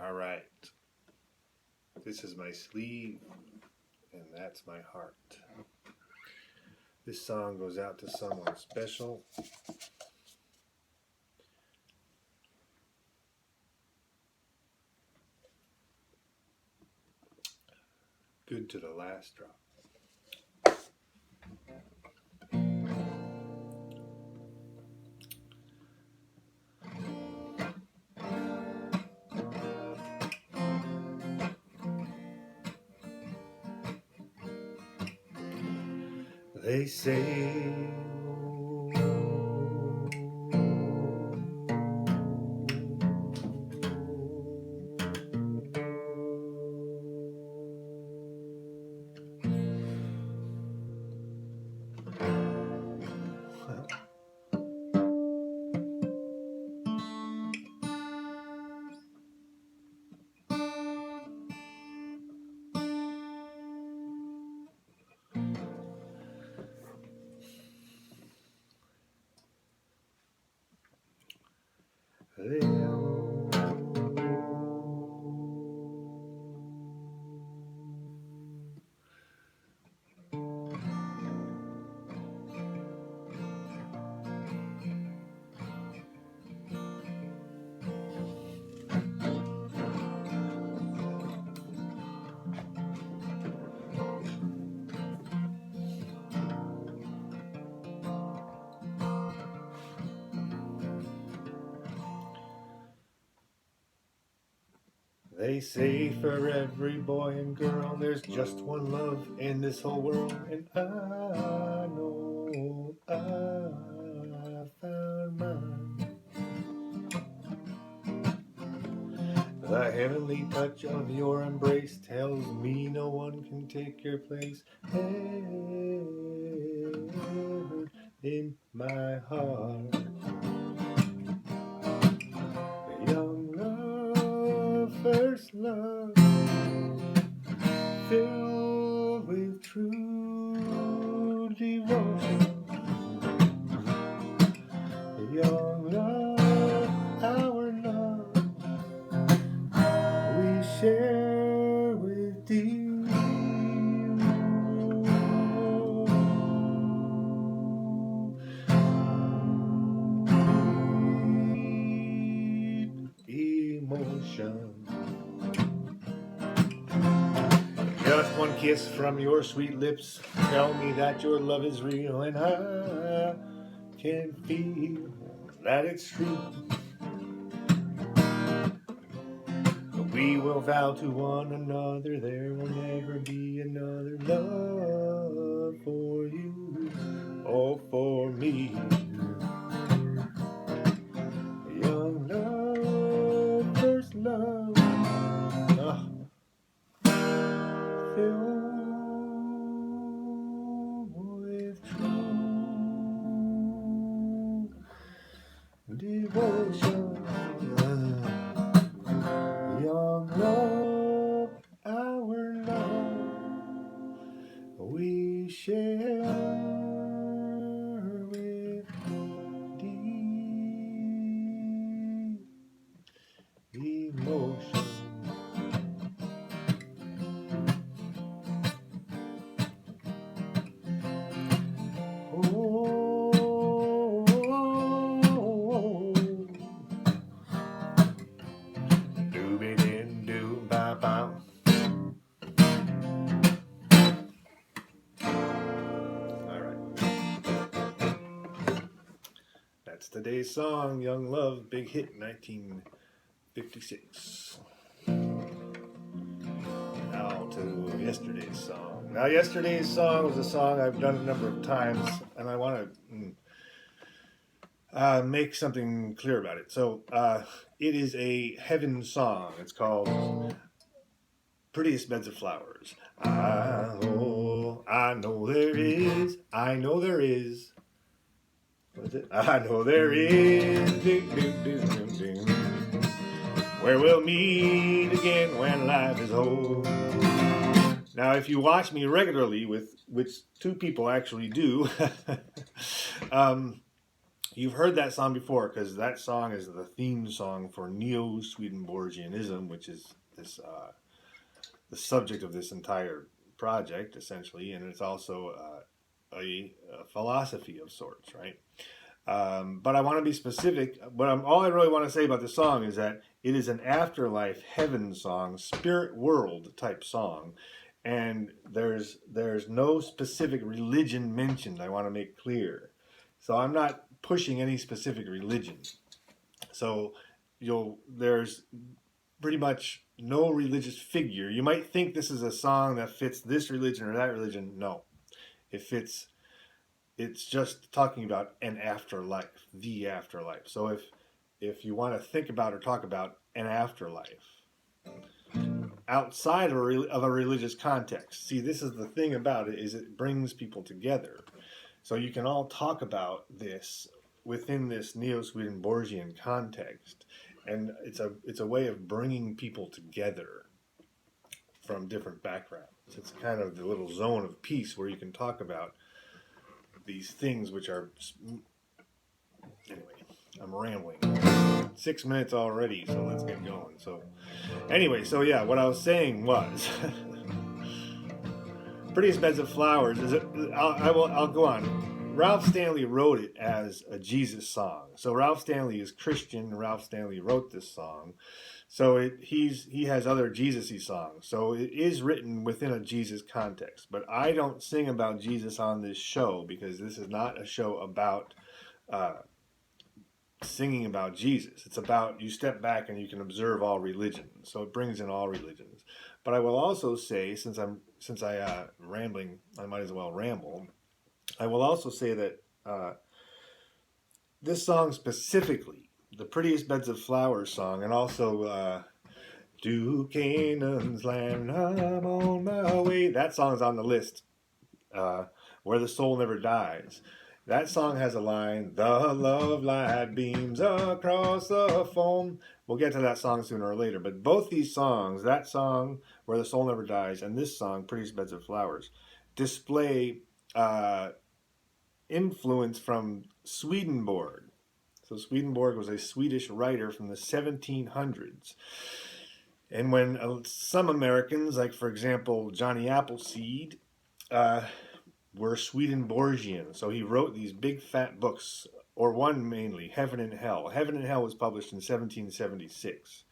All right. This is my sleeve, and that's my heart. This song goes out to someone special. Good to the last drop. They say They say for every boy and girl there's just one love in this whole world, and I know I found mine. The heavenly touch of your embrace tells me no one can take your place. Heaven in my heart. Young love, first love, filled with true devotion. Young love, our love, we share with deep emotion. Just one kiss from your sweet lips, tell me that your love is real, and I can feel that it's true. We will vow to one another there will never be another love for you or for me. Young love, first love, filled with true devotion. Young love, our love, we share with deep emotion. That's today's song, Young Love, big hit, 1956. Now to yesterday's song. Now yesterday's song was a song I've done a number of times, and I want to make something clear about it. So it is a heaven song. It's called Prettiest Beds of Flowers. I know there is, I know there is. What is it? I know there is, where we'll meet again when life is whole. Now, if you watch me regularly, which two people actually do, You've heard that song before because that song is the theme song for Neo-Swedenborgianism, which is this the subject of this entire project, essentially, and it's also a philosophy of sorts, right? But I want to be specific. All I really want to say about this song is that it is an afterlife heaven song, spirit world type song, and there's no specific religion mentioned. I want to make clear, so I'm not pushing any specific religion. So there's pretty much no religious figure. You might think this is a song that fits this religion or that religion. No, it fits. It's just talking about an afterlife, the afterlife. So if you want to think about or talk about an afterlife outside of a religious context, see, this is the thing about it, is it brings people together. So you can all talk about this within this Neo-Swedenborgian context, and it's a way of bringing people together from different backgrounds. It's kind of the little zone of peace where you can talk about these things which are... Anyway, I'm rambling. 6 minutes already, so let's get going. So anyway, so yeah, what I was saying was Prettiest Beds of Flowers is I'll go on. Ralph Stanley wrote it as a Jesus song. So Ralph Stanley is Christian. Ralph Stanley wrote this song. So he has other Jesus-y songs. So it is written within a Jesus context. But I don't sing about Jesus on this show because this is not a show about singing about Jesus. It's about you step back and you can observe all religions. So it brings in all religions. But I will also say, since I'm rambling, I might as well ramble. I will also say that this song specifically, the Prettiest Beds of Flowers song, and also To Canaan's Land, I'm on my way. That song's on the list, Where the Soul Never Dies. That song has a line, the love light beams across the foam. We'll get to that song sooner or later. But both these songs, that song, Where the Soul Never Dies, and this song, Prettiest Beds of Flowers, display influence from Swedenborg. So Swedenborg was a Swedish writer from the 1700s. And when some Americans, like for example Johnny Appleseed, were Swedenborgian. So he wrote these big fat books, or one mainly, Heaven and Hell. Heaven and Hell was published in 1776.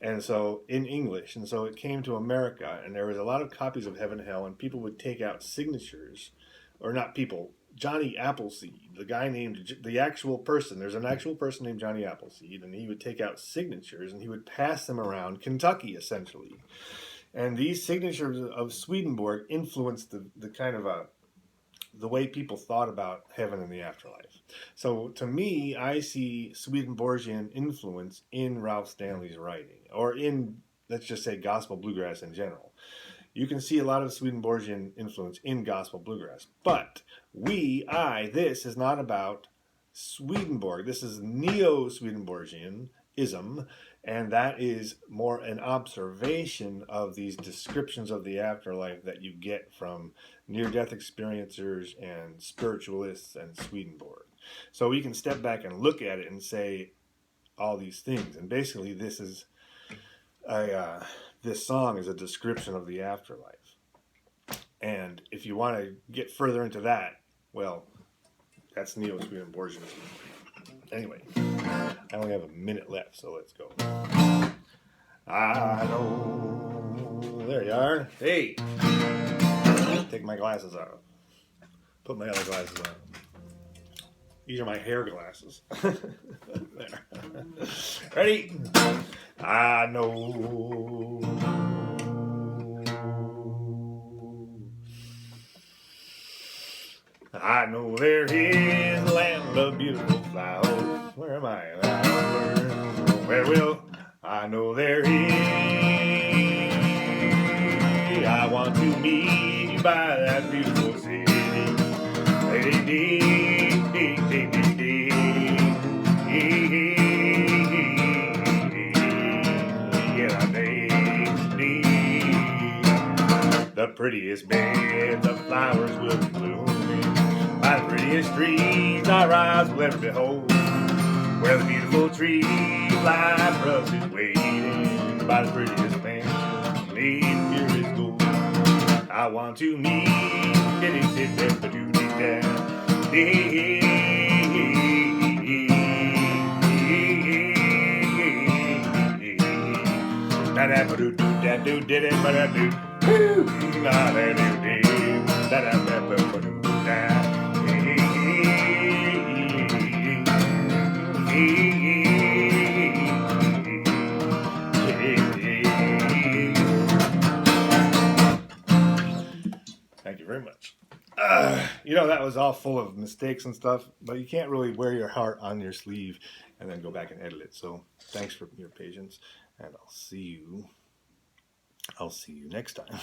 And so in English, and so it came to America, and there was a lot of copies of Heaven and Hell, and people would take out signatures, or not people, Johnny Appleseed, the guy named, the actual person, there's an actual person named Johnny Appleseed, and he would take out signatures, and he would pass them around Kentucky, essentially. And these signatures of Swedenborg influenced the kind of the way people thought about heaven and the afterlife. So to me, I see Swedenborgian influence in Ralph Stanley's writing, or in, let's just say, gospel bluegrass in general. You can see a lot of Swedenborgian influence in gospel bluegrass. But this is not about Swedenborg. This is Neo-Swedenborgianism, and that is more an observation of these descriptions of the afterlife that you get from near-death experiencers and spiritualists and Swedenborg. So we can step back and look at it and say all these things. And basically this is this song is a description of the afterlife. And if you want to get further into that, well, that's Neo-Swedenborgianism. Anyway, I only have a minute left, so let's go. I know. There you are. Hey! Take my glasses off. Put my other glasses on. These are my hair glasses. There. Ready? I know. I know there is a land of beautiful flowers. Where am I? Where will I know there is? I want to meet you by that beautiful city. The prettiest beds of flowers will be blooming. My prettiest streets our eyes will ever behold, where the beautiful tree fly for us is waiting by the prettiest mansion made of purest gold. I want to meet Thank you very much. That was all full of mistakes and stuff, but you can't really wear your heart on your sleeve and then go back and edit it. So thanks for your patience, and I'll see you next time.